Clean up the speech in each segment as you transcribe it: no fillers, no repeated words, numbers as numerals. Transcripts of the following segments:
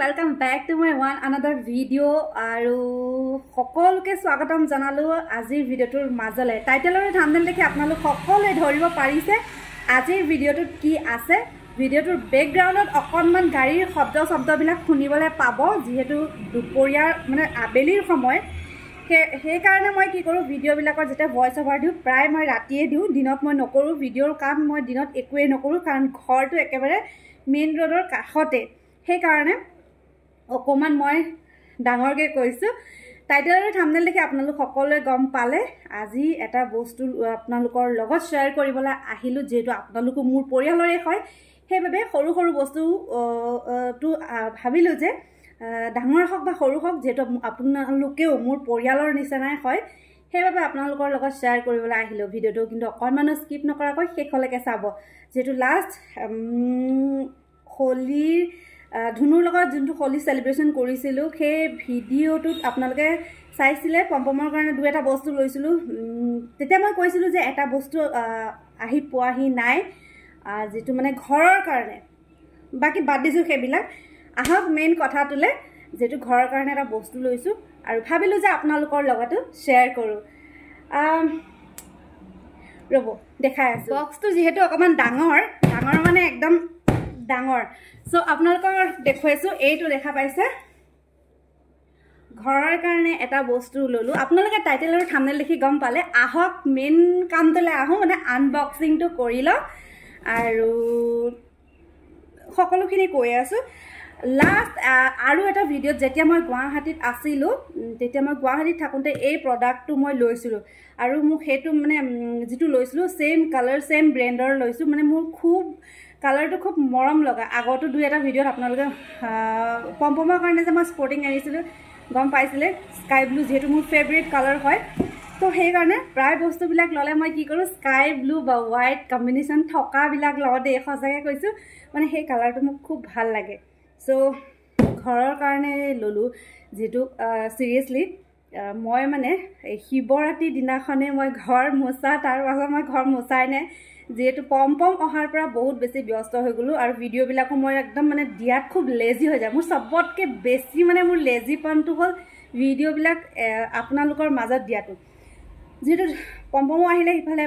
welcome back to my one another video aru সকলোকে স্বাগতম জানালো আজিৰ ভিডিওটোৰ মাজলে টাইটেলৰ থাম্বনেল দেখি আপোনালোক সকলোৱে ধৰিব পাৰিছে আজিৰ ভিডিওটোত কি আছে ভিডিওটোৰ বেকগ্ৰাউণ্ডত অকনমান গাড়ীৰ শব্দবিলাক শুনিবলৈ পাব যেহেতু দুপৰীয়াৰ মানে আবেলিৰ সময় সেই কাৰণে মই কি কৰো ভিডিও বিলাকৰ যেটা ভয়েস ওভাৰ দিও প্ৰায় মই ৰাতিয়ে দিও দিনত মই নকৰো ভিডিওৰ কাম মই দিনত একোৱে নকৰো কাৰণ ঘৰটো একেবাৰে মেইন ৰোডৰ কাষতে সেই কাৰণে অকমান মই ডাঙৰকে কৈছো টাইটেলৰ থাম্বনেল দেখি আপোনালোক সকলোৱে গম পালে আজি এটা বস্তু আপোনালোকৰ লগত শেয়াৰ কৰিবলৈ আহিলো যেটো আপোনালোক মোৰ পৰিয়ালৰে হয় সেইভাবে সৰু সৰু বস্তু তো ভাবিলো যে ডাঙৰ হক বা সৰু হক যেটো আপোনালোকেও মোৰ পৰিয়ালৰ নিচিনাই হয় সেইভাবে আপোনালোকৰ লগত শেয়াৰ কৰিবলৈ আহিলো ভিডিওটো কিন্তু অকনমান স্কিপ নকৰাকৈ শেষলৈকে চাব যেটো লাষ্ট হোলিৰ ধুনুৰ লগত যোনটো হোলি সেলিব্ৰেশন কৰিছিলো সেই ভিডিওটোত আপোনালোকে চাইছিলে পম্পমৰ কাৰণে দুই এটা বস্তু লৈছিলো তেতিয়া মই কৈছিলো যে এটা বস্তু আহি পোৱাহি নাই যেটো মানে ঘৰৰ কাৰণে বাকি বাদ দিছো সেইবিলাক আহক মেইন কথাটোলে যেটো ঘৰৰ কাৰণে এটা বস্তু লৈছো আৰু ভাবিলো যে আপোনালোকৰ লগতো শেয়াৰ কৰো ৰব দেখাই আছো বক্সটো যেহেতু অকমান ডাঙৰ মানে একদম ডাঙৰ সো আপোনালোকৰ দেখুৱাইছো এইটো দেখা পাইছে ঘৰৰ কাৰণে এটা বস্তু ললো আপোনালোকে টাইটেলৰ থাম্বনেল দেখি গম পালে আহক মেইন কামটোলে আহো মানে আনবক্সিংটো কৰিল আৰু সকলোখিনি কৈ আছো লাষ্ট আৰু এটা ভিডিওত যেতিয়া মই গুৱাহাটীত আছিলো তেতিয়া মই গুৱাহাটীত থাকোঁতে এই প্ৰডাক্টটো মই লৈছিলো আৰু মোক হেতু মানে যেটো লৈছিলো সেম কালাৰ সেম ব্ৰ্যান্ডৰ লৈছো মানে মোৰ খুব কালাৰটো খুব মৰম লগা আগতো দুই এটা ভিডিওত আপোনালোকে পম্পমৰ কাৰণে যে মই স্পৰ্টিং আনিছিলো গম পাইছিলে স্কাই ব্লু যেটো মোৰ ফেভাৰিট কালাৰ হয় তো সেই কাৰণে প্ৰায় বস্তুবিলাক ললে মই কি কৰো স্কাই ব্লু বা হোৱাইট কম্বিনেশন থকা বিলাক লগতে খজাকে কৈছো মানে সেই কালাৰটো মোক খুব ভাল লাগে সো ঘৰৰ কাৰণে ললো যেটো সিৰিয়াসলি মই মানে শিৱৰাত্ৰি দিনাখনে মই ঘৰ মোচা তাৰ পাছত মই ঘৰ মোচাই নাই যেটো পম্পম অহাৰ পৰা বহুত বেছি ব্যস্ত হৈ গলো আৰু ভিডিও বিলাকো মই একদম মানে দিয়াত খুব লেজি হৈ যায় মোৰ সবতকে বেছি মানে মোৰ লেজি পনটো হল ভিডিও বিলাক আপোনালোকৰ মাজত দিয়াটো যেটো পম্পম আহিলে ইফালে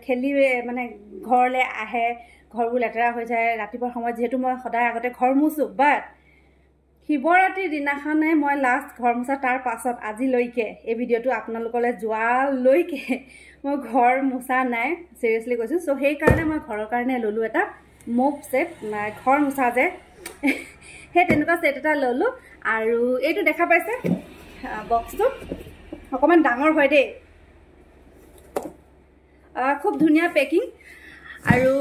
খেলি মানে ঘৰলে আহে ঘৰবোৰ লেতেৰা হৈ যায় ৰাতিপুৱাৰ সময়ত যেহেতু মই সদায় আগতে ঘৰ মুছো বাট শিৱৰাত্ৰিৰ দিনাখনে মই লাষ্ট ঘৰ মুছা তাৰ পাছত আজি লৈকে এই ভিডিওটো আপোনালোকলৈ যোৱা লৈকে মই ঘৰ মুছা নাই সিৰিয়াসলি কৈছো সো সেই কাৰণে মই ঘৰৰ কাৰণে ললো এটা মপ সেট ঘৰ মুছা যে হে তেনেকুৱা সেট এটা ললো আৰু এইটো দেখা পাইছে বক্সটো অকমান ডাঙৰ হয় দেই খুব ধুনিয়া পেকিং আৰু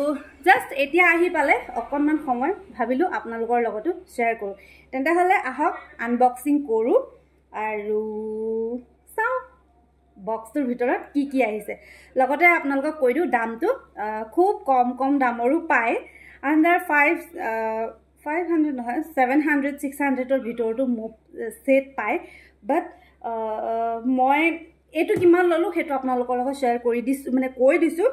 জাস্ট এতিয়া আহি পালে অকনমান সময় ভাবিলো আপোনালোকৰ লগতো শেয়াৰ কৰো তেন্তে হলে আহক আনবক্সিং কৰো আৰু চাও বক্সটোৰ ভিতৰত কি আহিছে লগতে আপোনালোকক কৈ দিও দামটো খুব কম দামৰো পায় আন্ডাৰ 500 নহয় 700 600 ৰ ভিতৰটো সেট পায় বাট মই এটো কিমান ললো হেতু আপোনালোকৰ লগত শেয়াৰ কৰি দিছো মানে কৈ দিছো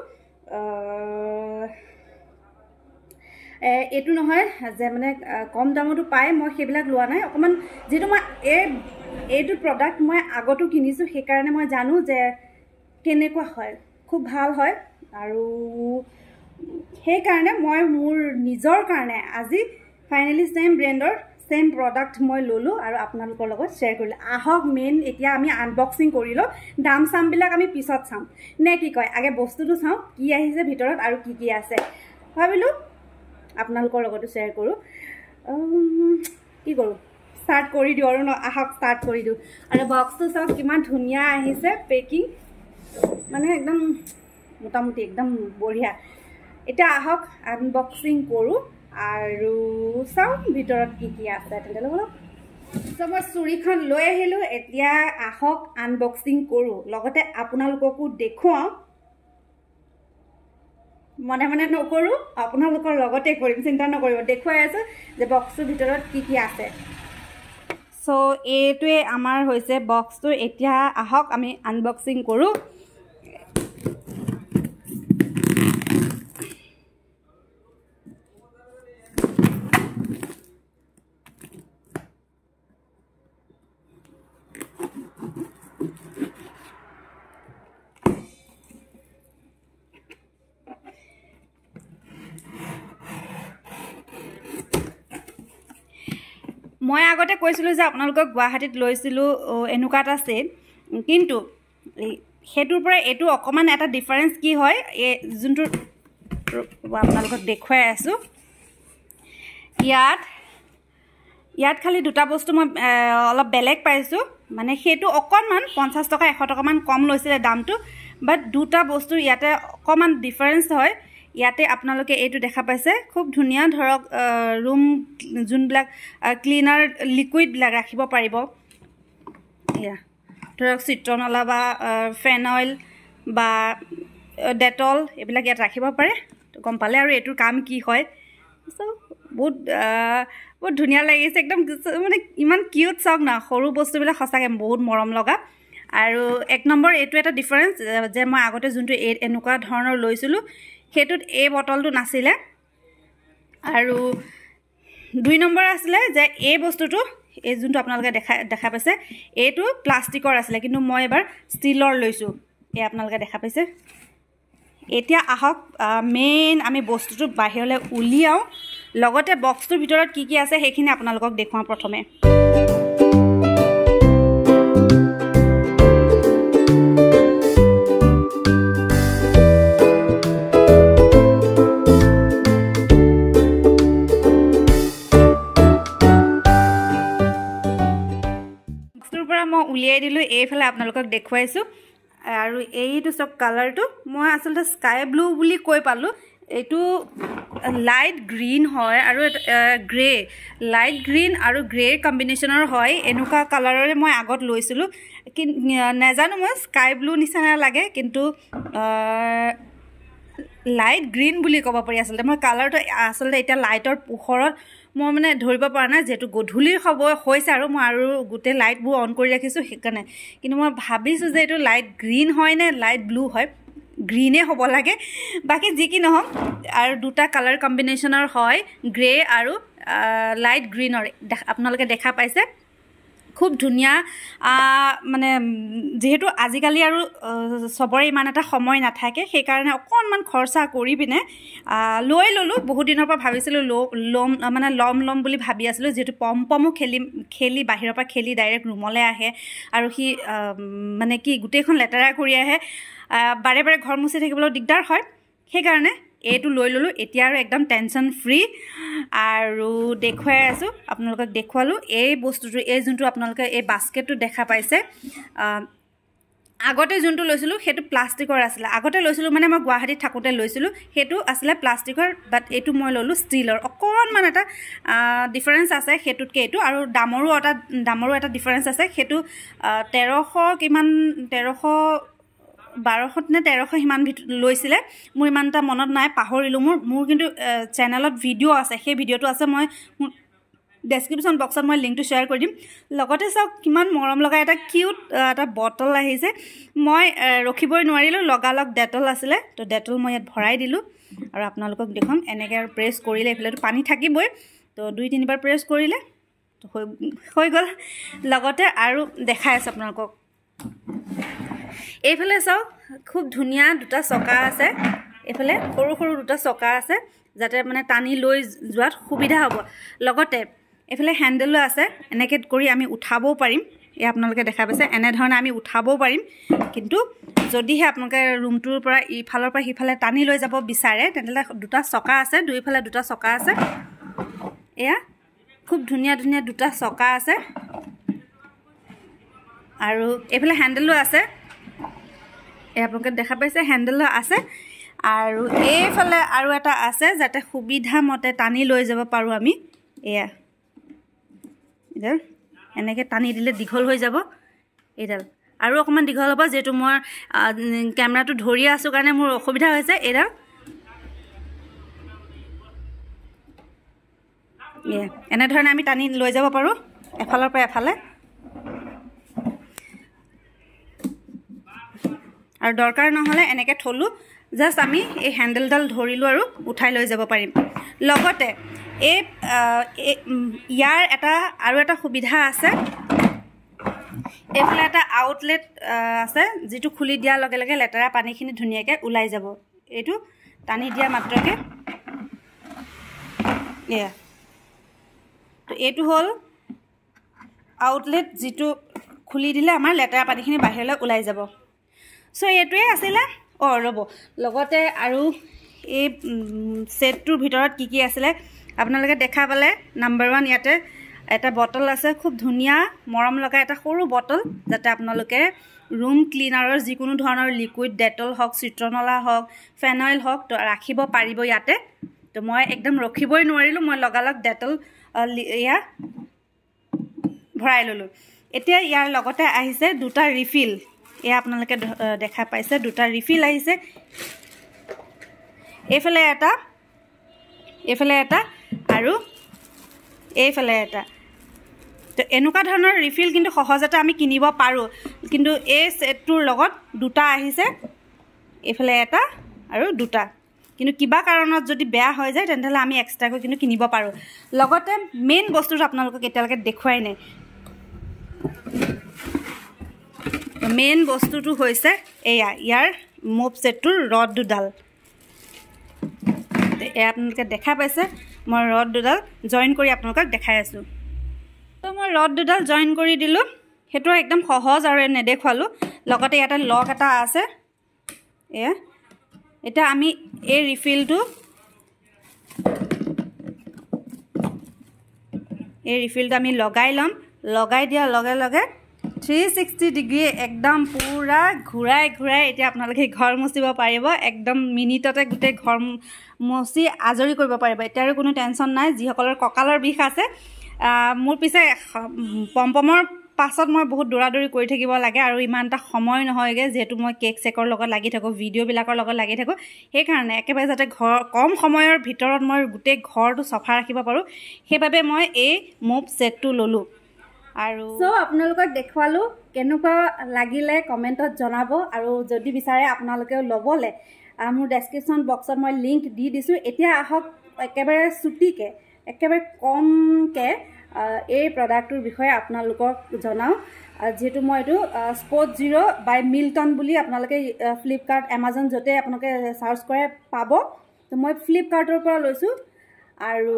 এটো নহয় যে মানে কম দামতো পায় মই সেইবিলাক লোৱা নাই অকমান যেটো মই এইটো প্ৰডাক্ট মই আগতো কিনিছো সেই কাৰণে মই জানো যে কেনেকুৱা হয় খুব ভাল হয় আৰু সেই কাৰণে মই মোৰ নিজৰ কাৰণে আজি ফাইনালি সেম ব্ৰ্যান্ডৰ সেম প্ৰডাক্ট মই ললো আৰু আপোনালোকৰ লগত শেয়াৰ কৰিলো আহক মেইন এতিয়া আমি আনবক্সিং কৰিলো দাম সাম বিলাক আমি পিছত চাম নে কি কয় আগে বস্তুটো চাও কি আহিছে ভিতৰত আৰু কি আছে ভাবিলো আপোনালোকৰ লগতো শেয়াৰ কৰো কি কৰো স্টাৰ্ট কৰি দিও আৰু ন আহক স্টাৰ্ট কৰি দিও আৰু বক্সটো চাওক কিমান ধুনিয়া আহিছে পেকিং মানে একদম মোটামুটি একদম বঢ়িয়া এটা আহক আনবক্সিং কৰো আৰু চাও ভিতৰত কি আছে তেন্তে লব সো মই চুৰিখন লৈ আহিলো এতিয়া আহক আনবক্সিং কৰো লগতে আপোনালোককো দেখুৱাও মনে নকৰো আপোনালোকৰ লগতে কৰিম চিন্তা নকৰিব দেখুৱাই আছো যে বক্সটোৰ ভিতৰত কি আছে সো এইটোৱে আমাৰ হৈছে বক্সটো এতিয়া আহক আমি আনবক্সিং কৰো মই আগতে কৈছিলোঁ যে আপোনালোকক গুৱাহাটীত লৈছিলোঁ এনেকুৱা এটা ছেট, কিন্তু সেইটোৰ পৰা এইটো অকণমান এটা ডিফাৰেঞ্চ কি হয়, এই যোনটো আপোনালোকক দেখুৱাই আছোঁ, ইয়াত খালি দুটা বস্তু মই অলপ বেলেগ পাইছোঁ, মানে সেইটো অকণমান 50 টকা 100 টকামান কম লৈছিলে দামটো, বাট দুটা বস্তু ইয়াতে অকণমান ডিফাৰেঞ্চ হয়। ইয়াতে আপোনালোকে এইটো দেখা পাইছে, খুব ধুনীয়া ধৰক ৰুম যোনবিলাক ক্লিনাৰ লিকুইডবিলাক ৰাখিব পাৰিব, এয়া ধৰক চিট্ৰনলা বা ফেনইল বা ডেটল এইবিলাক ইয়াত ৰাখিব পাৰে, গম পালে আৰু এইটোৰ কাম কি হয়। চ' বহুত ধুনীয়া লাগিছে, একদম মানে ইমান কিউট চাওক না, সৰু বস্তুবিলাক সঁচাকৈ বহুত মৰম লগা। আৰু 1 নম্বৰ এইটো এটা ডিফাৰেঞ্চ যে মই আগতে যোনটো এনেকুৱা ধৰণৰ লৈছিলোঁ সেইটোত এই বটলটো নাছিলে, আৰু 2 নম্বৰ আছিলে যে এই বস্তুটো, এই যোনটো আপোনালোকে দেখা পাইছে এইটো প্লাষ্টিকৰ আছিলে, কিন্তু মই এবাৰ ষ্টীলৰ লৈছোঁ, এই আপোনালোকে দেখা পাইছে। এতিয়া আহক মেইন আমি বস্তুটো বাহিৰলৈ উলিয়াওঁ, লগতে বক্সটোৰ ভিতৰত কি কি আছে সেইখিনি আপোনালোকক দেখুৱাওঁ। প্ৰথমে মই উলিয়াই দিলোঁ, এইফালে আপোনালোকক দেখুৱাইছোঁ। আৰু এইটো চব কালাৰটো মই আচলতে স্কাই ব্লু বুলি কৈ পালোঁ, এইটো লাইট গ্ৰীণ হয় আৰু গ্ৰে, লাইট গ্ৰীণ আৰু গ্ৰেৰ কম্বিনেশ্যনৰ হয়, এনেকুৱা কালাৰৰে মই আগত লৈছিলোঁ, কিন্তু নাজানো মই স্কাই ব্লু নিচিনা লাগে, কিন্তু লাইট গ্ৰীণ বুলি ক'ব পাৰি। আচলতে মই কালাৰটো আচলতে এতিয়া লাইটৰ পোহৰত মই মানে ধৰিব পৰা নাই, যিহেতু গধূলিৰ সময় হৈছে আৰু মই আৰু গোটেই লাইটবোৰ অন কৰি ৰাখিছোঁ সেইকাৰণে, কিন্তু মই ভাবিছোঁ যে এইটো লাইট গ্ৰীণ হয় নে লাইট ব্লু হয়, গ্ৰীণে হ'ব লাগে, বাকী যি কি নহওক। আৰু দুটা কালাৰ কম্বিনেশ্যনৰ হয়, গ্ৰে আৰু লাইট গ্ৰীণৰ, আপোনালোকে দেখা পাইছে, খুব ধুনীয়া। মানে যিহেতু আজিকালি আৰু চবৰে ইমান এটা সময় নাথাকে, সেইকাৰণে অকণমান খৰচা কৰি পিনে লৈ ল'লোঁ। বহুত দিনৰ পৰা ভাবিছিলোঁ ল'ম বুলি ভাবি আছিলোঁ, যিহেতু পমো খেলি বাহিৰৰ পৰা খেলি ডাইৰেক্ট ৰুমলৈ আহে, আৰু সি মানে কি গোটেইখন লেতেৰা কৰি আহে, বাৰে বাৰে ঘৰ মুচি থাকিবলৈও দিগদাৰ হয়, সেইকাৰণে এইটো লৈ ল'লোঁ। এতিয়া আৰু একদম টেনশ্যন ফ্ৰী, আৰু দেখুৱাই আছোঁ আপোনালোকক, দেখুৱালোঁ এই বস্তুটো, এই যোনটো আপোনালোকে এই বাস্কেটটো দেখা পাইছে, আগতে যোনটো লৈছিলোঁ সেইটো প্লাষ্টিকৰ আছিলে, আগতে লৈছিলোঁ মানে মই গুৱাহাটীত থাকোঁতে লৈছিলোঁ, সেইটো আছিলে প্লাষ্টিকৰ, বাট এইটো মই ল'লোঁ ষ্টীলৰ। অকণমান এটা ডিফাৰেঞ্চ আছে সেইটোতকৈ এইটো, আৰু দামৰো এটা ডিফাৰেঞ্চ আছে, সেইটো 1300 কিমান, 1200 নে 1300 সিমান লৈছিলে, মোৰ ইমান এটা মনত নাই, পাহৰিলোঁ। মোৰ কিন্তু চেনেলত ভিডিঅ' আছে, সেই ভিডিঅ'টো আছে, মই ডেছক্ৰিপশ্যন বক্সত মই লিংকটো শ্বেয়াৰ কৰি দিম। লগতে চাওক কিমান মৰম লগা এটা কিউট এটা বটল আহিছে, মই ৰখিবই নোৱাৰিলোঁ, লগালগ ডেটল আছিলে, তো ডেটল মই ইয়াত ভৰাই দিলোঁ, আৰু আপোনালোকক দেখুৱাম। এনেকৈ আৰু প্ৰেছ কৰিলে এইফালেতো পানী থাকিবই, তো 2-3 বাৰ প্ৰেছ কৰিলে তো হৈ গ'ল। লগতে আৰু দেখাই আছোঁ আপোনালোকক, এইফালে চাওক খুব ধুনীয়া দুটা চকা আছে, এইফালে সৰু সৰু দুটা চকা আছে, যাতে মানে টানি লৈ যোৱাত সুবিধা হ'ব। লগতে এইফালে হেণ্ডেলো আছে, এনেকৈ কৰি আমি উঠাবও পাৰিম, এই আপোনালোকে দেখা পাইছে, এনেধৰণে আমি উঠাবও পাৰিম। কিন্তু যদিহে আপোনালোকে ৰুমটোৰ পৰা ইফালৰ পৰা সিফালে টানি লৈ যাব বিচাৰে, তেনেহ'লে দুটা চকা আছে, দুইফালে দুটা চকা আছে, এয়া খুব ধুনীয়া ধুনীয়া দুটা চকা আছে, আৰু এইফালে হেণ্ডেলো আছে, এই আপোনালোকে দেখা পাইছে হেণ্ডেলো আছে, আৰু এইফালে আৰু এটা আছে যাতে সুবিধা মতে টানি লৈ যাব পাৰোঁ আমি। এয়া এইডাল এনেকৈ টানি দিলে দীঘল হৈ যাব, এইডাল আৰু অকণমান দীঘল হ'ব, যিহেতু মই কেমেৰাটো ধৰি আছোঁ কাৰণে মোৰ অসুবিধা হৈছে। এইডাল এনেধৰণে আমি টানি লৈ যাব পাৰোঁ এফালৰ পৰা এফালে, আৰু দৰকাৰ নহ'লে এনেকৈ থলোঁ, জাষ্ট আমি এই হেণ্ডেলডাল ধৰিলোঁ আৰু উঠাই লৈ যাব পাৰিম। লগতে ইয়াৰ আৰু এটা সুবিধা আছে, এইফালে এটা আউটলেট আছে, যিটো খুলি দিয়াৰ লগে লগে লেতেৰা পানীখিনি ধুনীয়াকৈ ওলাই যাব, এইটো টানি দিয়া মাত্ৰকে। এয়া তো এইটো হ'ল আউটলেট যিটো খুলি দিলে আমাৰ লেতেৰা পানীখিনি বাহিৰলৈ ওলাই যাব সো এইটোৱে আছিলে ৰ'ব লগতে আৰু এই সেটটোৰ ভিতৰত কি আছিলে আপোনালোকে দেখা পালে নাম্বাৰ 1 ইয়াতে এটা বটল আছে খুব ধুনীয়া মৰম লগা এটা সৰু বটল যাতে আপোনালোকে ৰুম ক্লিনাৰৰ যিকোনো ধৰণৰ লিকুইড ডেটল হওক চিট্ৰনলা হওক ফেনইল হওক তো ৰাখিব পাৰিব ইয়াতে তো মই একদম ৰখিবই নোৱাৰিলোঁ মই লগালগ ডেটল ইয়া ভৰাই ল'লোঁ এতিয়া ইয়াৰ লগতে আহিছে দুটা ৰিফিল এয়া আপোনালোকে দেখা পাইছে দুটা ৰিফিল আহিছে এইফালে এটা আৰু এইফালে এটা তো এনেকুৱা ধৰণৰ ৰিফিল কিন্তু সহজতে আমি কিনিব পাৰোঁ কিন্তু এই সেটটোৰ লগত দুটা আহিছে এইফালে এটা আৰু দুটা কিন্তু কিবা কাৰণত যদি বেয়া হৈ যায় তেন্তে আমি এক্সট্ৰাকৈ কিন্তু কিনিব পাৰোঁ লগতে মেইন বস্তুটো আপোনালোকক এতিয়ালৈকে দেখুৱাই নাই মেইন বস্তুটো হৈছে এয়া ইয়াৰ মোপ সেটটোৰ ৰড দুডাল এয়া আপোনালোকে দেখা পাইছে মই ৰড দুডাল জইন কৰি আপোনালোকক দেখাই আছোঁ তো মই ৰড দুডাল জইন কৰি দিলোঁ সেইটো একদম সহজ আৰু নেদেখুৱালোঁ লগতে ইয়াতে লক এটা আছে এয়া এটা আমি এই ৰিফিলটো আমি লগাই ল'ম লগাই দিয়াৰ লগে লগে 360 ডিগ্ৰী একদম পুৰা ঘূৰাই এতিয়া আপোনালোকে ঘৰ মুচিব পাৰিব একদম মিনিটতে গোটেই ঘৰ মুচি আজৰি কৰিব পাৰিব এতিয়া আৰু কোনো টেনশ্যন নাই যিসকলৰ কঁকালৰ বিষ আছে মোৰ পিছে পমপমৰ পাছত মই বহুত দৌৰাদৌৰি কৰি থাকিব লাগে আৰু ইমান এটা সময় নহয়গৈ যিহেতু মই কেক চেকৰ লগত লাগি থাকোঁ ভিডিঅ'বিলাকৰ লগত লাগি থাকোঁ সেইকাৰণে একেবাৰে যাতে কম সময়ৰ ভিতৰত মই গোটেই ঘৰটো চফা ৰাখিব পাৰোঁ সেইবাবে মই এই মোপ সেটটো ল'লোঁ আৰু আপোনালোকক দেখুৱালোঁ কেনেকুৱা লাগিলে কমেণ্টত জনাব আৰু যদি বিচাৰে আপোনালোকেও ল'বলৈ মোৰ ডেছক্ৰিপশ্যন বক্সত মই লিংক দি দিছোঁ এতিয়া আহক একেবাৰে চুটিকৈ একেবাৰে কমকৈ এই প্ৰডাক্টটোৰ বিষয়ে আপোনালোকক জনাওঁ যিহেতু মই এইটো স্পট 0 বাই মিল্টন বুলি আপোনালোকে ফ্লিপকাৰ্ট এমাজন য'তে আপোনালোকে চাৰ্চ কৰে পাব তো মই ফ্লিপকাৰ্টৰ পৰা লৈছোঁ আৰু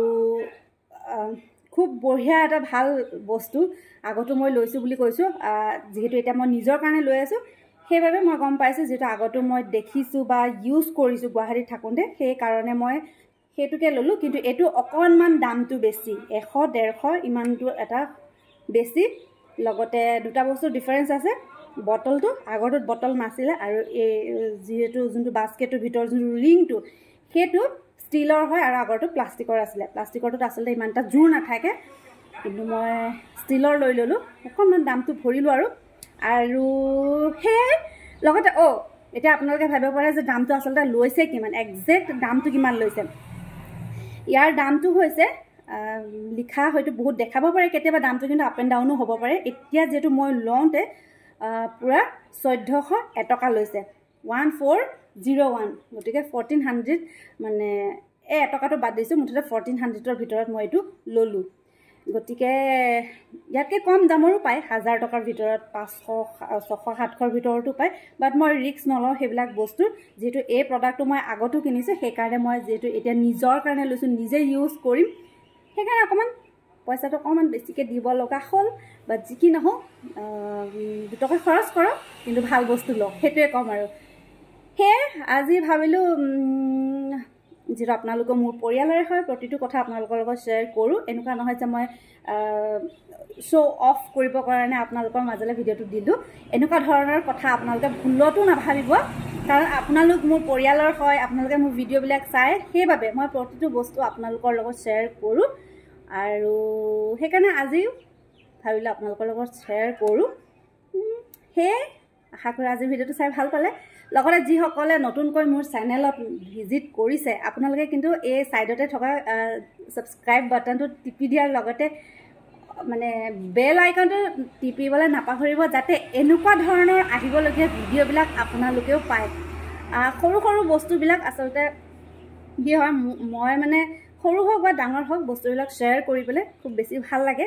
খুব বঢ়িয়া এটা ভাল বস্তু আগতো মই লৈছোঁ বুলি কৈছোঁ যিহেতু এতিয়া মই নিজৰ কাৰণে লৈ আছোঁ সেইবাবে মই গম পাইছোঁ যিহেতু আগতো মই দেখিছোঁ বা ইউজ কৰিছোঁ গুৱাহাটীত থাকোঁতে সেইকাৰণে মই সেইটোকে ল'লোঁ কিন্তু এইটো অকণমান দামটো বেছি 100-150 ইমানটো এটা বেছি লগতে দুটা বস্তু ডিফাৰেঞ্চ আছে বটলটো আগৰটোত বটল নাছিলে আৰু এই যিহেতু যোনটো বাস্কেটৰ ভিতৰৰ যোনটো ৰিংটো সেইটো ষ্টিলৰ হয় আৰু আগৰটো প্লাষ্টিকৰ আছিলে প্লাষ্টিকৰটোত আচলতে ইমান এটা জোৰ নাথাকে কিন্তু মই ষ্টিলৰ লৈ ল'লোঁ অকণমান দামটো ভৰিলোঁ আৰু সেয়াই লগতে এতিয়া আপোনালোকে ভাবিব পাৰে যে দামটো আচলতে লৈছে কিমান একজেক্ট দামটো কিমান লৈছে ইয়াৰ দামটো হৈছে লিখা হয়তো বহুত দেখাব পাৰে কেতিয়াবা দামটো কিন্তু আপ এণ্ড ডাউনো হ'ব পাৰে এতিয়া যিহেতু মই লওঁতে পুৰা 1401 টকা লৈছে 1401 গতিকে 1400 মানে এই এটকাটো বাদ দিছোঁ মুঠতে 1400ৰ ভিতৰত মই এইটো ল'লোঁ গতিকে ইয়াতকৈ কম দামৰো পায় 1000 টকাৰ ভিতৰত 500 600 700ৰ ভিতৰতো পায় বাট মই ৰিস্ক নলওঁ সেইবিলাক বস্তুৰ যিহেতু এই প্ৰডাক্টটো মই আগতো কিনিছোঁ সেইকাৰণে মই যিহেতু এতিয়া নিজৰ কাৰণে লৈছোঁ নিজে ইউজ কৰিম সেইকাৰণে অকণমান পইচাটো অকণমান বেছিকৈ দিব লগা হ'ল বা যি কি নহওক দুটকা খৰচ কৰক কিন্তু ভাল বস্তু লওক সেইটোৱে ক'ম আৰু সেয়ে আজি ভাবিলোঁ যিহেতু আপোনালোকৰ মোৰ পৰিয়ালৰে হয় প্ৰতিটো কথা আপোনালোকৰ লগত শ্বেয়াৰ কৰোঁ এনেকুৱা নহয় যে মই শ্ব' অফ কৰিবৰ কাৰণে আপোনালোকৰ মাজলৈ ভিডিঅ'টো দিলোঁ এনেকুৱা ধৰণৰ কথা আপোনালোকে ভুলতো নাভাবিব কাৰণ আপোনালোক মোৰ পৰিয়ালৰ হয় আপোনালোকে মোৰ ভিডিঅ'বিলাক চাই সেইবাবে মই প্ৰতিটো বস্তু আপোনালোকৰ লগত শ্বেয়াৰ কৰোঁ আৰু সেইকাৰণে আজিও ভাবিলোঁ আপোনালোকৰ লগত শ্বেয়াৰ কৰোঁ সেয়ে আশা কৰোঁ আজিৰ ভিডিঅ'টো চাই ভাল পালে লগতে যিসকলে নতুনকৈ মোৰ চেনেলত ভিজিট কৰিছে আপোনালোকে কিন্তু এই ছাইডতে থকা ছাবস্ক্ৰাইব বাটনটো টিপি দিয়াৰ লগতে মানে বেল আইকনটো টিপিবলৈ নাপাহৰিব যাতে এনেকুৱা ধৰণৰ আহিবলগীয়া ভিডিঅ'বিলাক আপোনালোকেও পায় সৰু সৰু বস্তুবিলাক আচলতে কি হয় মই মানে সৰু হওক বা ডাঙৰ হওক বস্তুবিলাক শ্বেয়াৰ কৰিবলৈ খুব বেছি ভাল লাগে